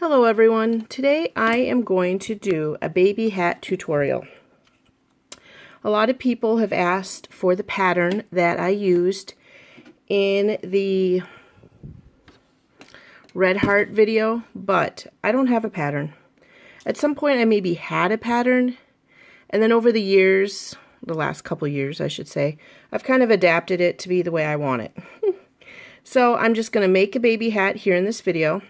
Hello everyone. Today I am going to do a baby hat tutorial. A lot of people have asked for the pattern that I used in the Red Heart video, but I don't have a pattern. At some point I maybe had a pattern, and then over the years, the last couple years I should say, I've kind of adapted it to be the way I want it. So I'm just going to make a baby hat here in this video.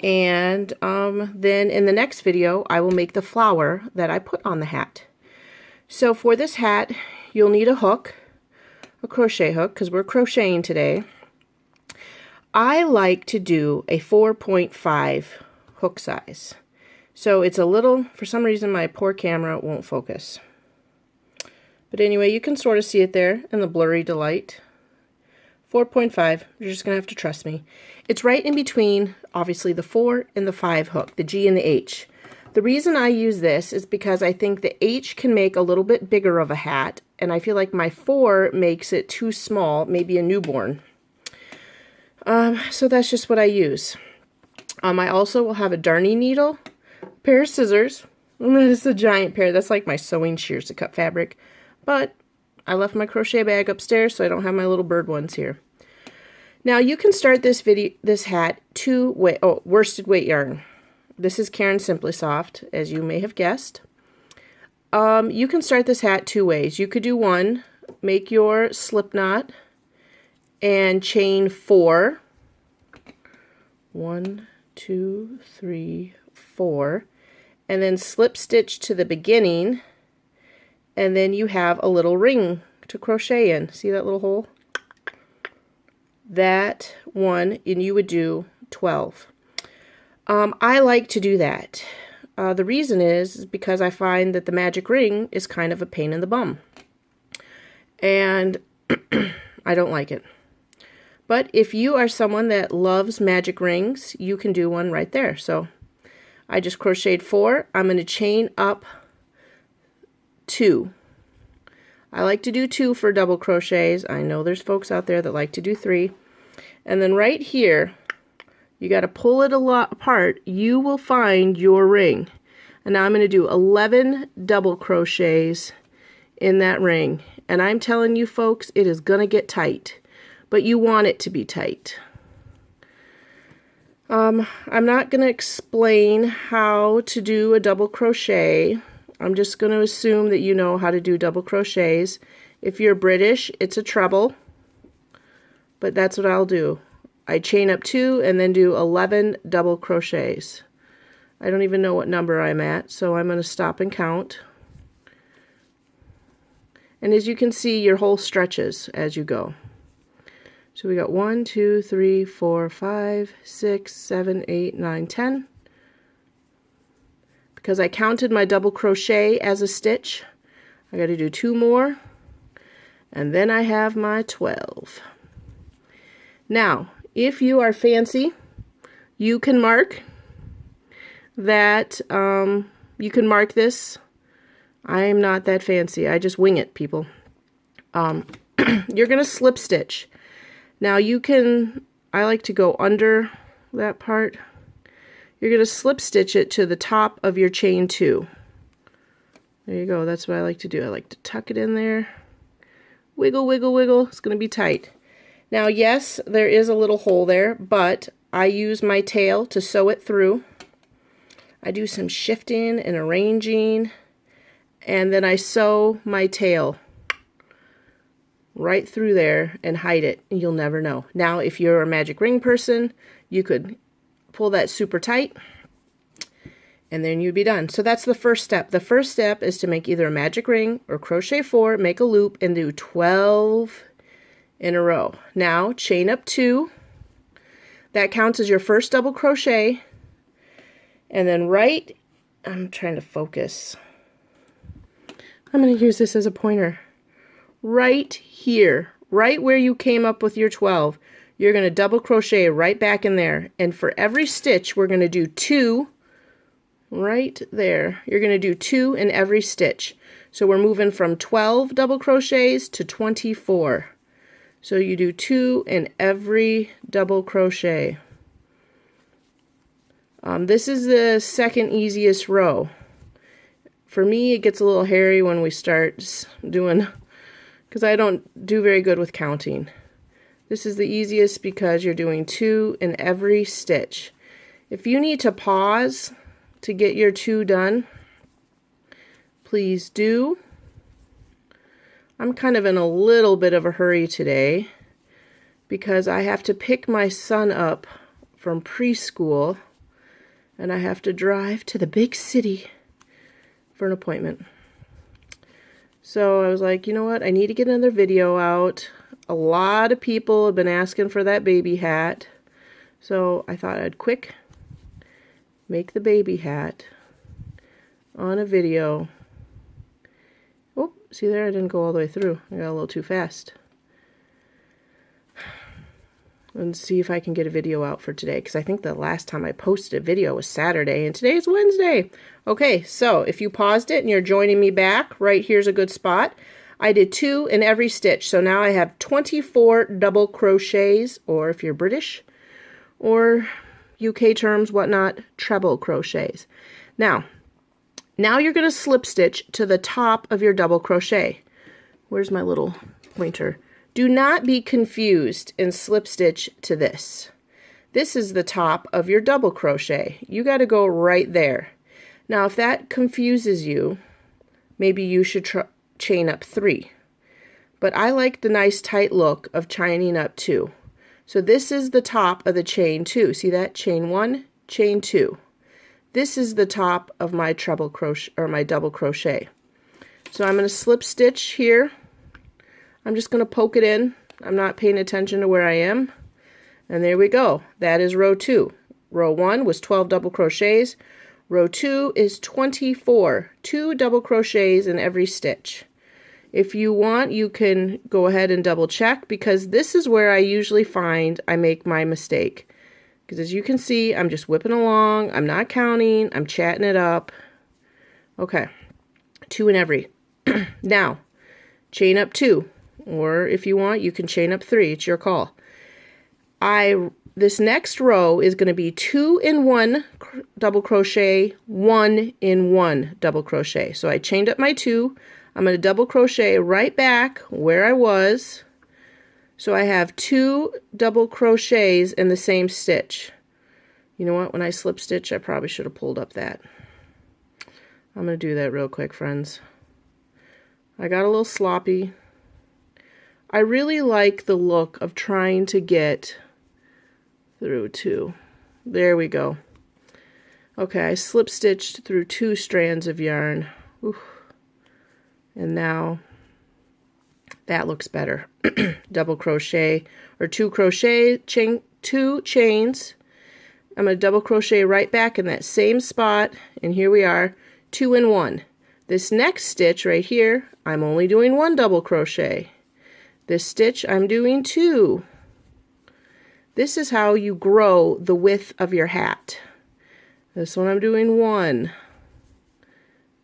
And then in the next video I will make the flower that I put on the hat. So for this hat you'll need a hook, a crochet hook, because we're crocheting today. I like to do a 4.5 hook size. So it's a little, for some reason my poor camera won't focus. But anyway, you can sort of see it there in the blurry delight. 4.5, you're just going to have to trust me. It's right in between, obviously, the 4 and the 5 hook, the G and the H. The reason I use this is because I think the H can make a little bit bigger of a hat, and I feel like my 4 makes it too small, maybe a newborn. So that's just what I use. I also will have a darning needle, a pair of scissors, and that is a giant pair. That's like my sewing shears to cut fabric, but I left my crochet bag upstairs, so I don't have my little bird ones here. Now you can start this hat worsted weight yarn. This is Caron Simply Soft, as you may have guessed. You can start this hat two ways. You could do one, make your slip knot and chain 4. 1, 2, 3, 4, and then slip stitch to the beginning. And then you have a little ring to crochet in. See that little hole? That one, and you would do 12. I like to do that. The reason is because I find that the magic ring is kind of a pain in the bum. And I don't like it. But if you are someone that loves magic rings, you can do one right there. So I just crocheted 4. I'm going to chain up 2. I like to do 2 for double crochets. I know there's folks out there that like to do 3. And then right here, you got to pull it a lot apart. You will find your ring. And now I'm going to do 11 double crochets in that ring. And I'm telling you folks, it is going to get tight. But you want it to be tight. I'm not going to explain how to do a double crochet. I'm just going to assume that you know how to do double crochets. If you're British, it's a treble, but that's what I'll do. I chain up 2 and then do 11 double crochets. I don't even know what number I'm at, so I'm going to stop and count. And as you can see, your hole stretches as you go. So we got 1, 2, 3, 4, 5, 6, 7, 8, 9, 10. Because I counted my double crochet as a stitch, I got to do 2 more, and then I have my 12. Now, if you are fancy, you can mark that, you can mark this. I'm not that fancy. I just wing it, people. You're going to slip stitch. Now you can, I like to go under that part. You're going to slip stitch it to the top of your chain 2. There you go. That's what I like to do. I like to tuck it in there. Wiggle, wiggle, wiggle. It's going to be tight. Now, yes, there is a little hole there, but I use my tail to sew it through. I do some shifting and arranging, and then I sew my tail right through there and hide it, and you'll never know. Now, if you're a magic ring person, you could pull that super tight, and then you'd be done. So that's the first step. The first step is to make either a magic ring or crochet 4, make a loop, and do 12 in a row. Now chain up 2. That counts as your first double crochet, and then I'm trying to focus. I'm going to use this as a pointer. Right here, right where you came up with your 12, you're going to double crochet right back in there, and for every stitch we're going to do 2 right there. You're going to do 2 in every stitch. So we're moving from 12 double crochets to 24. So you do 2 in every double crochet. This is the second easiest row. For me, it gets a little hairy when we start doing, because I don't do very good with counting. This is the easiest because you're doing 2 in every stitch. If you need to pause to get your 2 done, please do. I'm kind of in a little bit of a hurry today because I have to pick my son up from preschool and I have to drive to the big city for an appointment. So I was like, you know what? I need to get another video out. A lot of people have been asking for that baby hat. So I thought I'd quick make the baby hat on a video. Oh, see there? I didn't go all the way through. I got a little too fast. And see if I can get a video out for today, because I think the last time I posted a video was Saturday, and today's Wednesday. Okay, so if you paused it and you're joining me back, right here's a good spot. I did 2 in every stitch, so now I have 24 double crochets, or if you're British, or UK terms, whatnot, treble crochets. Now you're going to slip stitch to the top of your double crochet. Where's my little pointer? Do not be confused and slip stitch to this. This is the top of your double crochet. You got to go right there. Now if that confuses you, maybe you should chain up 3. But I like the nice tight look of chaining up 2. So this is the top of the chain 2. See that? Chain 1, chain 2. This is the top of my treble crochet or my double crochet. So I'm going to slip stitch here. I'm just going to poke it in. I'm not paying attention to where I am. And there we go. That is row 2. Row 1 was 12 double crochets. Row 2 is 24. 2 double crochets in every stitch. If you want, you can go ahead and double check, because this is where I usually find I make my mistake. Because as you can see, I'm just whipping along. I'm not counting. I'm chatting it up. Okay. 2 in every. Now, chain up 2. Or if you want, you can chain up 3. It's your call. This next row is going to be 2 in 1 double crochet, 1 in 1 double crochet. So I chained up my 2. I'm going to double crochet right back where I was. So I have 2 double crochets in the same stitch. You know what? When I slip stitch, I probably should have pulled up that. I'm going to do that real quick, friends. I got a little sloppy. I really like the look of trying to get through 2. There we go. Okay, I slip stitched through 2 strands of yarn. Oof. And now that looks better. Double crochet or 2 crochet, 2 chains. I'm going to double crochet right back in that same spot, and here we are, 2 in 1. This next stitch right here, I'm only doing 1 double crochet. This stitch, I'm doing 2. This is how you grow the width of your hat. This one I'm doing 1.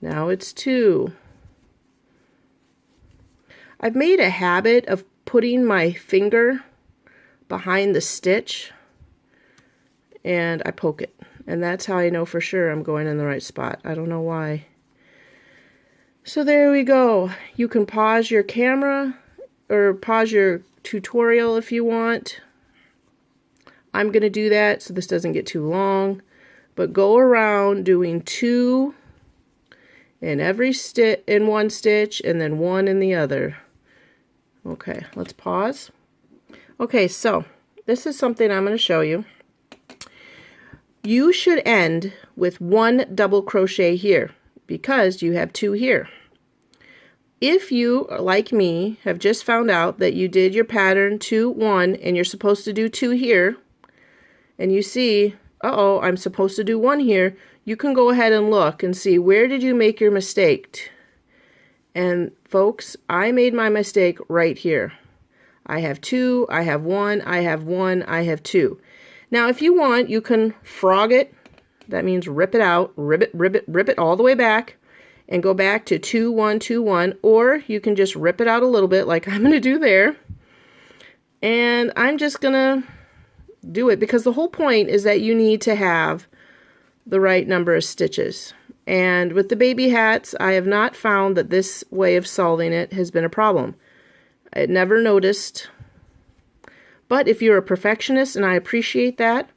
Now it's 2. I've made a habit of putting my finger behind the stitch and I poke it. And that's how I know for sure I'm going in the right spot. I don't know why. So there we go. You can pause your camera or pause your tutorial if you want. I'm going to do that so this doesn't get too long. But go around doing 2 in every stitch in one stitch and then 1 in the other. Okay, let's pause. Okay, so this is something I'm going to show you. You should end with 1 double crochet here because you have 2 here. If you, like me, have just found out that you did your pattern 2, 1, and you're supposed to do 2 here, and you see, uh-oh, I'm supposed to do 1 here, you can go ahead and look and see where did you make your mistake. And folks, I made my mistake right here. I have 2, I have 1, I have 1, I have 2. Now if you want, you can frog it. That means rip it out, rip it all the way back, and go back to 2, 1, 2, 1, or you can just rip it out a little bit like I'm going to do there. And I'm just going to do it because the whole point is that you need to have the right number of stitches. And with the baby hats, I have not found that this way of solving it has been a problem. I had never noticed. But if you're a perfectionist, and I appreciate that,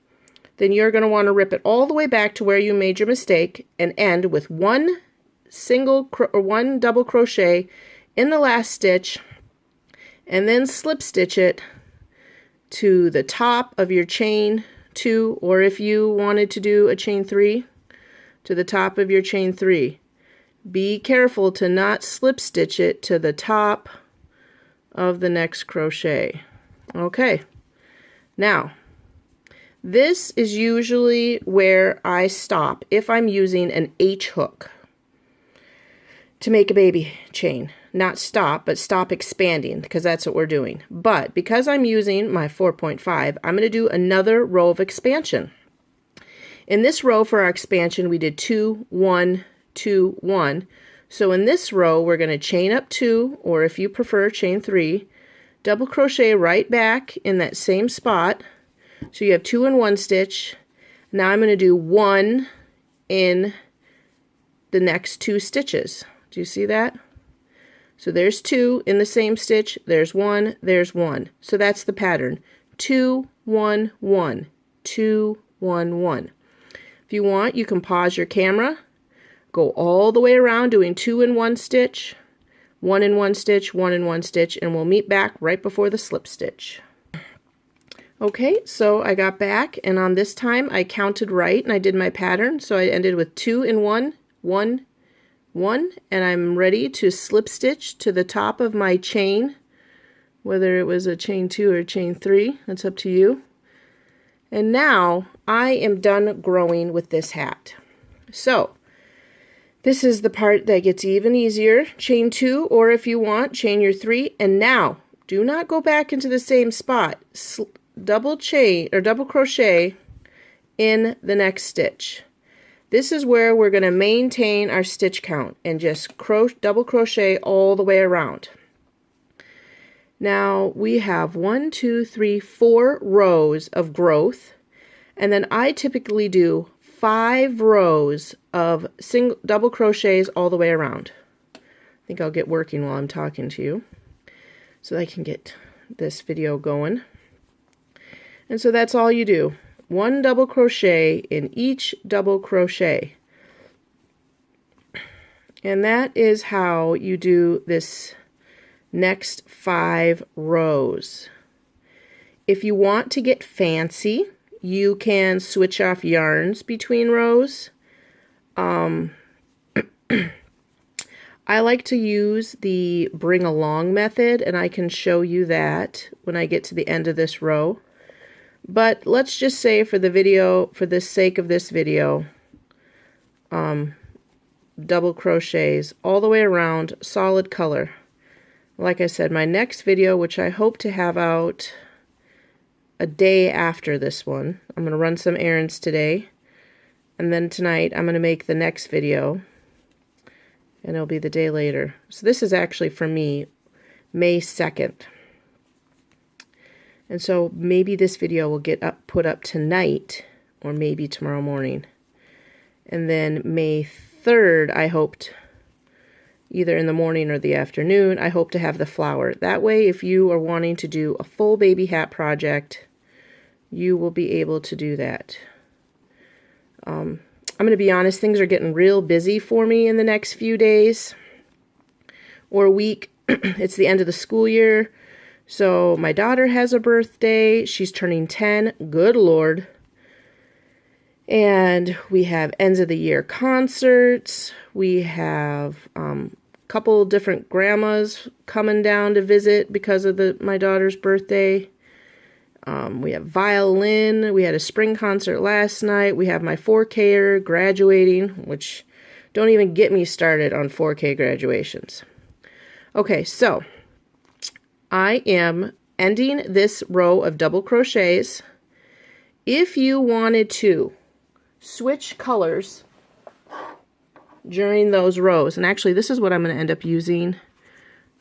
then you're going to want to rip it all the way back to where you made your mistake and end with one double crochet in the last stitch, and then slip stitch it to the top of your chain 2, or if you wanted to do a chain 3, to the top of your chain 3. Be careful to not slip stitch it to the top of the next crochet. Okay, now this is usually where I stop if I'm using an H hook to make a baby chain. Not stop, but stop expanding, because that's what we're doing. But because I'm using my 4.5, I'm going to do another row of expansion. In this row for our expansion, we did 2, 1, 2, 1. So in this row, we're going to chain up 2, or if you prefer, chain 3, double crochet right back in that same spot. So you have 2 in 1 stitch. Now I'm going to do 1 in the next 2 stitches. Do you see that? So there's 2 in the same stitch, there's 1, there's 1. So that's the pattern. 2, 1, 1, 2, 1, 1. If you want, you can pause your camera, go all the way around doing 2 in 1 stitch, 1 in 1 stitch, 1 in 1 stitch, and we'll meet back right before the slip stitch. Okay, so I got back, and on this time I counted right and I did my pattern. So I ended with 2 in 1, 1, 1, and I'm ready to slip stitch to the top of my chain, whether it was a chain 2 or chain 3, that's up to you. And now I am done growing with this hat. So this is the part that gets even easier. Chain 2, or if you want, chain your 3, and now do not go back into the same spot. Double chain or double crochet in the next stitch. This is where we're going to maintain our stitch count and just double crochet all the way around. Now we have 1, 2, 3, 4 rows of growth, and then I typically do 5 rows of double crochets all the way around. I think I'll get working while I'm talking to you so I can get this video going. And so that's all you do. 1 double crochet in each double crochet. And that is how you do this next 5 rows. If you want to get fancy, you can switch off yarns between rows. I like to use the bring along method, and I can show you that when I get to the end of this row. But let's just say for the sake of this video, double crochets all the way around, solid color. Like I said, my next video, which I hope to have out a day after this one, I'm going to run some errands today, and then tonight I'm going to make the next video, and it'll be the day later. So this is actually for me, May 2nd. And so maybe this video will get put up tonight, or maybe tomorrow morning. And then May 3rd, I hoped, either in the morning or the afternoon, I hope to have the flower. That way, if you are wanting to do a full baby hat project, you will be able to do that. I'm going to be honest, things are getting real busy for me in the next few days or week. It's the end of the school year. So my daughter has a birthday. She's turning 10. Good Lord. And we have ends of the year concerts. We have a couple different grandmas coming down to visit because of my daughter's birthday. We have violin. We had a spring concert last night. We have my 4K'er graduating, which don't even get me started on 4K graduations. Okay, so I am ending this row of double crochets. If you wanted to switch colors during those rows, and actually this is what I'm going to end up using,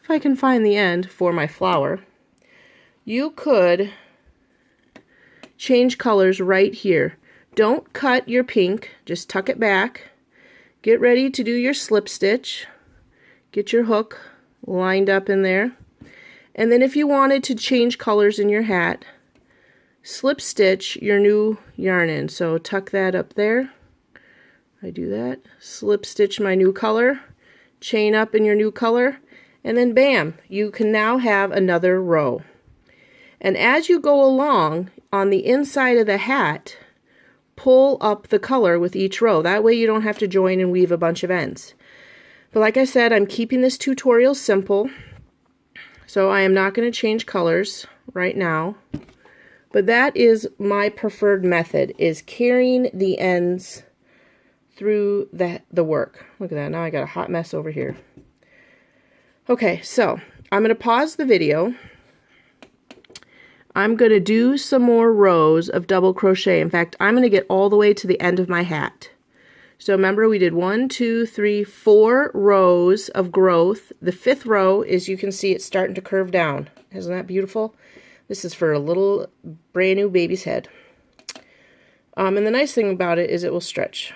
if I can find the end, for my flower, you could change colors right here. Don't cut your pink, just tuck it back. Get ready to do your slip stitch. Get your hook lined up in there. And then if you wanted to change colors in your hat, slip stitch your new yarn in. So tuck that up there. I do that. Slip stitch my new color, chain up in your new color, and then bam, you can now have another row. And as you go along on the inside of the hat, pull up the color with each row. That way you don't have to join and weave a bunch of ends. But like I said, I'm keeping this tutorial simple, so I am not going to change colors right now. But that is my preferred method, is carrying the ends through the work. Look at that, now I got a hot mess over here. Okay, so I'm going to pause the video. I'm going to do some more rows of double crochet. In fact, I'm going to get all the way to the end of my hat. So remember, we did 1, 2, 3, 4 rows of growth. The 5th row is, you can see it's starting to curve down. Isn't that beautiful? This is for a little brand new baby's head. And the nice thing about it is it will stretch.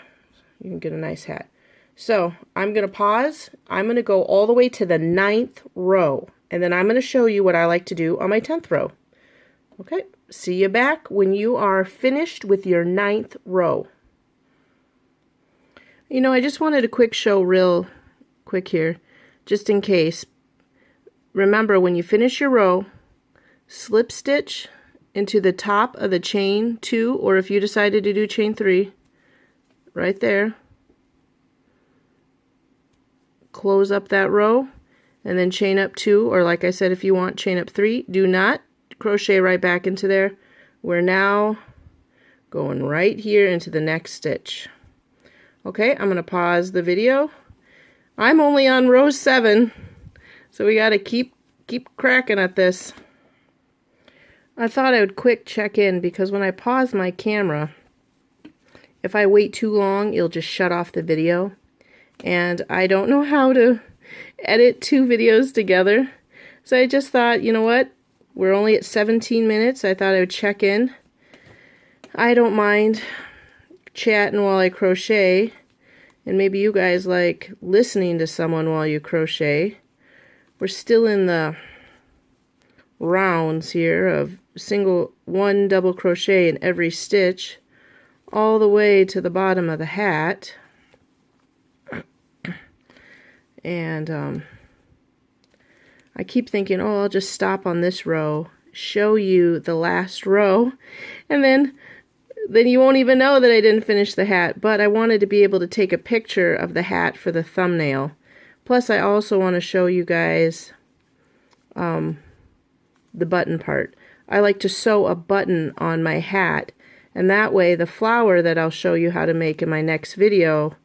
You can get a nice hat. So I'm going to pause. I'm going to go all the way to the 9th row. And then I'm going to show you what I like to do on my 10th row. Okay, see you back when you are finished with your 9th row. You know, I just wanted a quick show real quick here, just in case. Remember, when you finish your row, slip stitch into the top of the chain 2, or if you decided to do chain 3, right there. Close up that row, and then chain up 2, or like I said, if you want, chain up 3. Do not crochet right back into there. We're now going right here into the next stitch. Okay, I'm going to pause the video. I'm only on row 7, so we got to keep cracking at this. I thought I would quick check in, because when I pause my camera, if I wait too long, it'll just shut off the video. And I don't know how to edit 2 videos together. So I just thought, you know what? We're only at 17 minutes. I thought I would check in. I don't mind chatting while I crochet. And maybe you guys like listening to someone while you crochet. We're still in the rounds here of 1 double crochet in every stitch, all the way to the bottom of the hat. And I keep thinking, oh, I'll just stop on this row, show you the last row, and then you won't even know that I didn't finish the hat. But I wanted to be able to take a picture of the hat for the thumbnail. Plus, I also want to show you guys the button part. I like to sew a button on my hat, and that way the flower that I'll show you how to make in my next video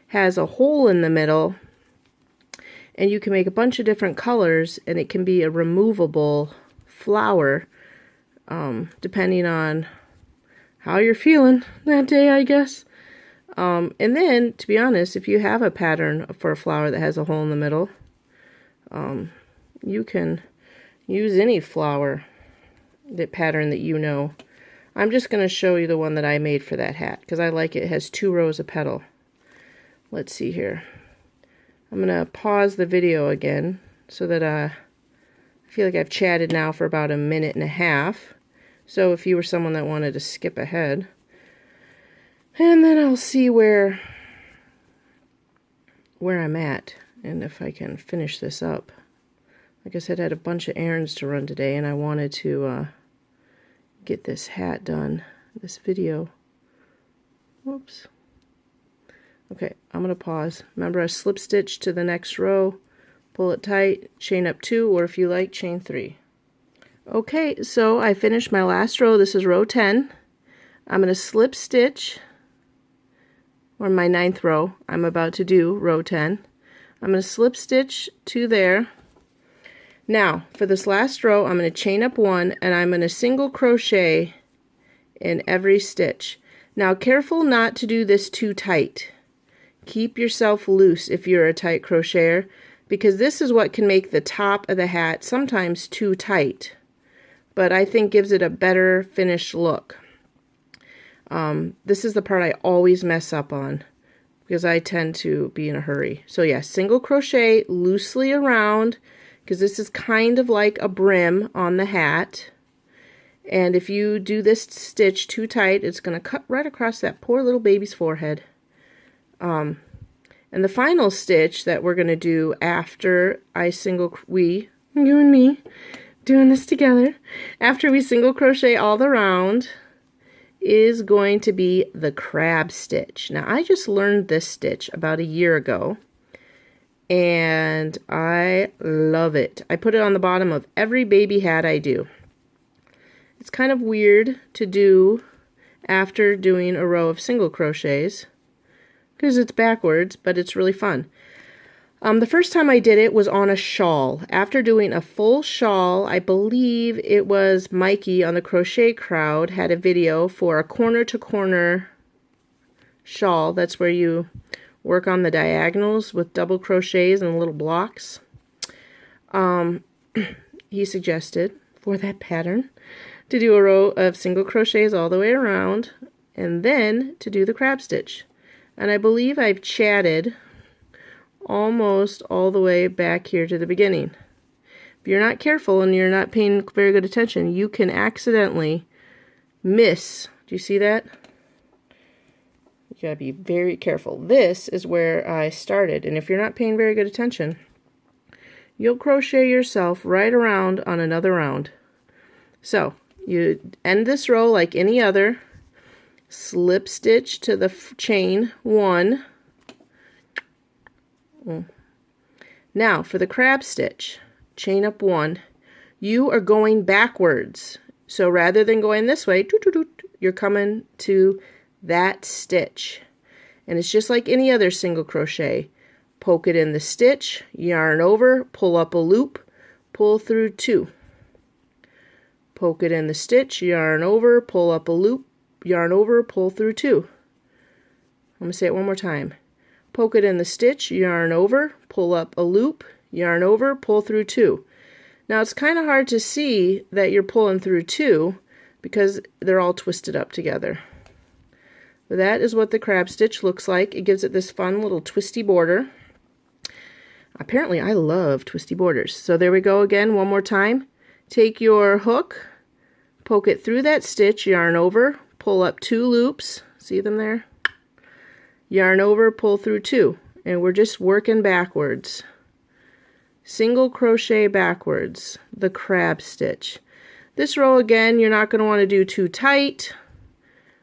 has a hole in the middle, and you can make a bunch of different colors, and it can be a removable flower, depending on how you're feeling that day, I guess. And then, to be honest, if you have a pattern for a flower that has a hole in the middle, you can use any flower, that pattern that you know. I'm just going to show you the one that I made for that hat, because I like it. It has 2 rows of petal. Let's see here. I'm going to pause the video again so that I feel like I've chatted now for about 1.5 minutes. So if you were someone that wanted to skip ahead. And then I'll see where I'm at and if I can finish this up. Like I said, I had a bunch of errands to run today, and I wanted to get this hat done, this video. Whoops. Okay, I'm going to pause. Remember, I slip stitch to the next row, pull it tight, chain up 2, or if you like, chain 3. Okay, so I finished my last row. This is row 10. I'm going to slip stitch, or my 9th row. I'm about to do row 10. I'm going to slip stitch to there. Now, for this last row, I'm going to chain up 1, and I'm going to single crochet in every stitch. Now, careful not to do this too tight. Keep yourself loose if you're a tight crocheter, because this is what can make the top of the hat sometimes too tight, but I think gives it a better finished look. This is the part I always mess up on because I tend to be in a hurry. So yeah, single crochet loosely around, because this is kind of like a brim on the hat. And if you do this stitch too tight, it's going to cut right across that poor little baby's forehead. And the final stitch that we're going to do after I you and me, doing this together, after we single crochet all the round, is going to be the crab stitch. Now, I just learned this stitch about a year ago, and I love it. I put it on the bottom of every baby hat I do. It's kind of weird to do after doing a row of single crochets because it's backwards, but it's really fun. The first time I did it was on a shawl. After doing a full shawl, I believe it was Mikey on the Crochet Crowd had a video for a corner-to-corner shawl. That's where you work on the diagonals with double crochets and little blocks. He suggested for that pattern to do a row of single crochets all the way around and then to do the crab stitch. And I believe I've chatted almost all the way back here to the beginning. If you're not careful and you're not paying very good attention, you can accidentally miss. Do you see that? You gotta be very careful. This is where I started, and if you're not paying very good attention, you'll crochet yourself right around on another round. So you end this row like any other, slip stitch to the chain 1. Now for the crab stitch, chain up 1. You are going backwards. So rather than going this way, you're coming to that stitch. And it's just like any other single crochet. Poke it in the stitch, yarn over, pull up a loop, pull through 2. Poke it in the stitch, yarn over, pull up a loop, yarn over, pull through 2. I'm going to say it one more time. Poke it in the stitch, yarn over, pull up a loop, yarn over, pull through 2. Now it's kind of hard to see that you're pulling through 2 because they're all twisted up together. But that is what the crab stitch looks like. It gives it this fun little twisty border. Apparently I love twisty borders. So there we go again, one more time. Take your hook, poke it through that stitch, yarn over, pull up 2 loops. See them there? Yarn over, pull through 2, and we're just working backwards. Single crochet backwards, the crab stitch. This row again, you're not going to want to do too tight,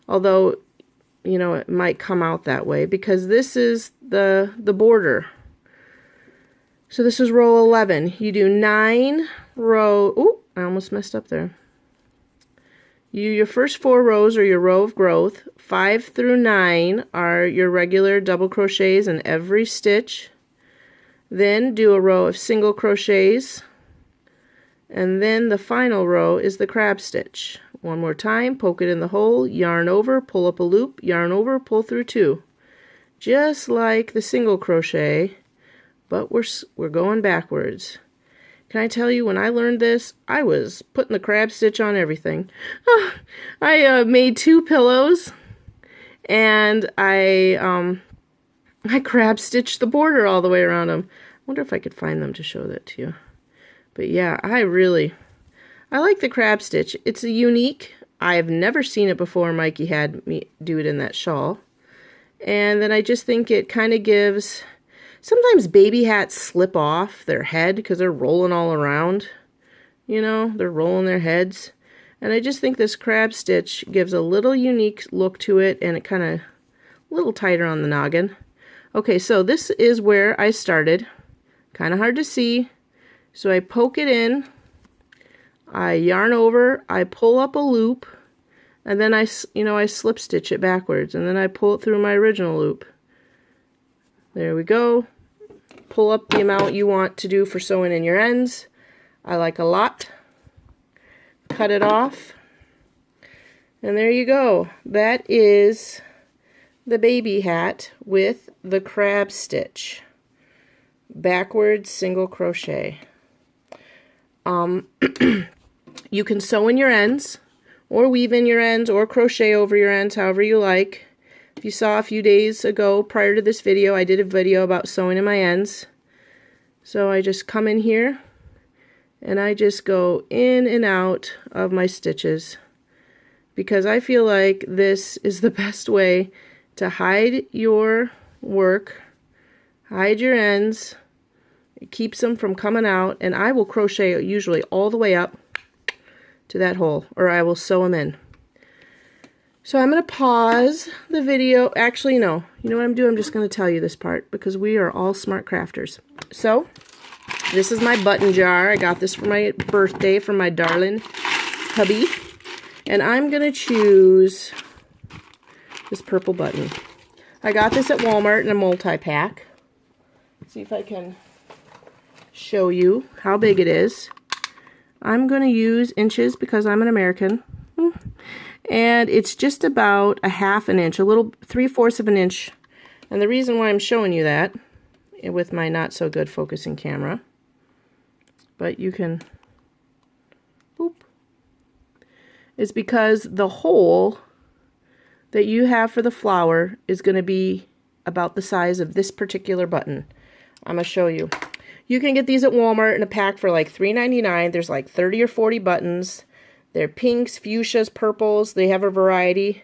although, you know, it might come out that way because this is the border. So this is row 11. You do 9 row. Oh, I almost messed up there. Your first 4 rows are your row of growth. 5 through 9 are your regular double crochets in every stitch. Then do a row of single crochets. And then the final row is the crab stitch. One more time, poke it in the hole, yarn over, pull up a loop, yarn over, pull through 2. Just like the single crochet, but we're going backwards. Can I tell you, when I learned this, I was putting the crab stitch on everything. I made 2 pillows, and I crab stitched the border all the way around them. I wonder if I could find them to show that to you. But yeah, I like the crab stitch. It's unique. I've never seen it before. Mikey had me do it in that shawl. And then I just think it kind of gives... Sometimes baby hats slip off their head because they're rolling all around. You know, they're rolling their heads. And I just think this crab stitch gives a little unique look to it, and it kind of a little tighter on the noggin. Okay, so this is where I started. Kind of hard to see. So I poke it in, I yarn over, I pull up a loop, and then I slip stitch it backwards, and then I pull it through my original loop. There we go. Pull up the amount you want to do for sewing in your ends. I like a lot. Cut it off. And there you go. That is the baby hat with the crab stitch. Backwards single crochet. You can sew in your ends or weave in your ends, or crochet over your ends, however you like. If you saw a few days ago prior to this video, I did a video about sewing in my ends. So I just come in here and I just go in and out of my stitches, because I feel like this is the best way to hide your work, hide your ends. It keeps them from coming out, and I will crochet usually all the way up to that hole, or I will sew them in. So I'm going to pause the video. Actually, no. You know what I'm doing? I'm just going to tell you this part, because we are all smart crafters. So this is my button jar. I got this for my birthday from my darling hubby. And I'm going to choose this purple button. I got this at Walmart in a multi-pack. Let's see if I can show you how big it is. I'm going to use inches because I'm an American. And it's just about a half an inch, a little 3/4 of an inch. And the reason why I'm showing you that with my not so good focusing camera, but you can, is because the hole that you have for the flower is going to be about the size of this particular button. I'm going to show you. You can get these at Walmart in a pack for like $3.99. There's like 30 or 40 buttons. They're pinks, fuchsias, purples. They have a variety.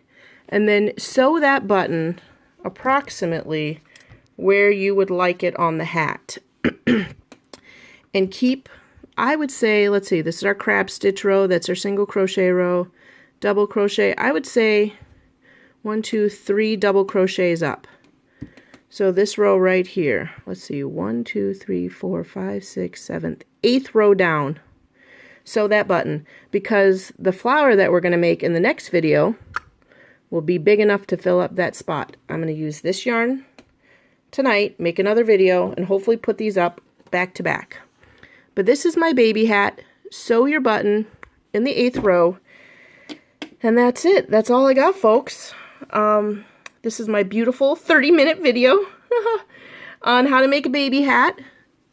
And then sew that button approximately where you would like it on the hat. And keep, I would say, let's see, this is our crab stitch row. That's our single crochet row. Double crochet. I would say 1, 2, 3 double crochets up. So this row right here, let's see, 1, 2, 3, 4, 5, 6, 7, 8th row down. Sew that button, because the flower that we're going to make in the next video will be big enough to fill up that spot. I'm going to use this yarn tonight, make another video, and hopefully put these up back to back. But this is my baby hat. Sew your button in the 8th row, and that's it. That's all I got, folks. This is my beautiful 30-minute video on how to make a baby hat.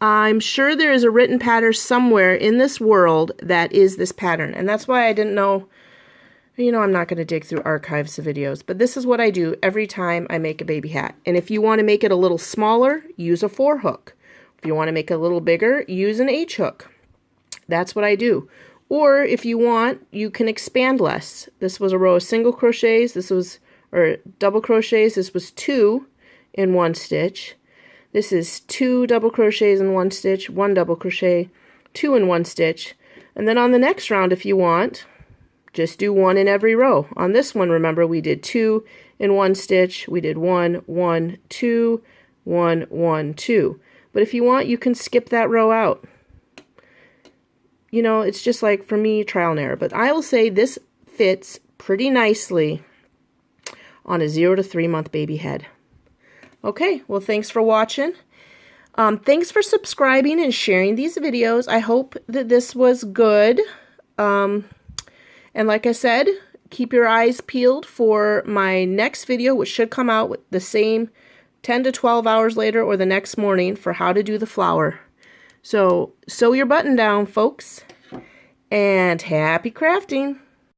I'm sure there is a written pattern somewhere in this world that is this pattern, and that's why I didn't know. You know, I'm not going to dig through archives of videos, but this is what I do every time I make a baby hat. And if you want to make it a little smaller, use a 4-hook. If you want to make it a little bigger, use an H-hook. That's what I do. Or if you want, you can expand less. This was a row of single crochets. This was, or double crochets. This was 2 in 1 stitch. This is 2 double crochets in 1 stitch, 1 double crochet, 2 in 1 stitch. And then on the next round, if you want, just do 1 in every row. On this one, remember, we did 2 in 1 stitch. We did 1, 1, 2, 1, 1, 2. But if you want, you can skip that row out. You know, it's just like, for me, trial and error. But I will say this fits pretty nicely on a 0 to 3 month baby head. Okay, well, thanks for watching. Thanks for subscribing and sharing these videos. I hope that this was good. And like I said, keep your eyes peeled for my next video, which should come out with the same 10 to 12 hours later or the next morning, for how to do the flower. So sew your button down, folks, and happy crafting.